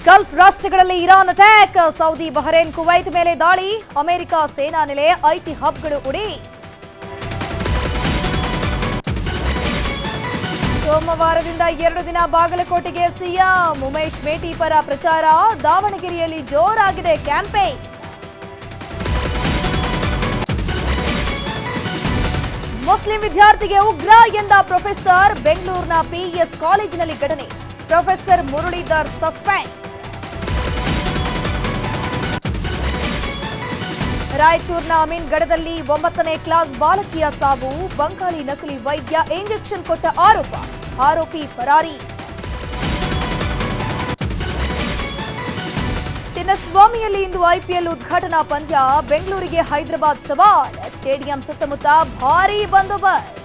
Gulf ರಾಷ್ಟ್ರಗಳಲ್ಲಿ Iran attack, Saudi, Bahrain, Kuwait ಮೇಲೆ ದಾಳಿ, ಅಮೆರಿಕ ಸೇನಾ ನೆಲೆ, ಐಟಿ ಹಬ್ಗಳು ಉಡಿ. ಸೋಮವಾರದಿಂದ 2 ದಿನ ಬಾಗಲಕೋಟೆಗೆ ಸಿಎಂ ಉಮೇಶ್ ಮೇಟಿ ಪರ ಪ್ರಚಾರ, ದಾವಣಗೆರೆಯಲ್ಲಿ ಜೋರಾಗಿದೆ ಕ್ಯಾಂಪೇನ್. ಮುಸ್ಲಿಂ ವಿದ್ಯಾರ್ಥಿಗೆ ಉಗ್ರ ಎಂದ ಪ್ರೊಫೆಸರ್, ಬೆಂಗಳೂರಿನ ಪಿಇಎಸ್ ಕಾಲೇಜಿನಲ್ಲಿ ಘಟನೆ, ಪ್ರೊಫೆಸರ್ ಮುರಳೀಧರ್ ಸಸ್ಪೆಂಡ್. ರಾಯಚೂರಿನ ಅಮೀನ್ಗಢದಲ್ಲಿ 9ನೇ ಕ್ಲಾಸ್ ಬಾಲಕಿಯ ಸಾವು, ಬಂಗಾಳಿ ನಕಲಿ ವೈದ್ಯ ಇಂಜೆಕ್ಷನ್ ಕೊಟ್ಟ ಆರೋಪಿ ಪರಾರಿ. ಚಿನ್ನಸ್ವಾಮಿಯಲ್ಲಿ ಇಂದು ಐಪಿಎಲ್ ಉದ್ಘಾಟನಾ ಪಂದ್ಯ, ಬೆಂಗಳೂರಿಗೆ ಹೈದರಾಬಾದ್ ಸವಾಲ್, ಸ್ಟೇಡಿಯಂ ಸುತ್ತಮುತ್ತ ಭಾರೀ ಬಂದೋಬಸ್ತ್.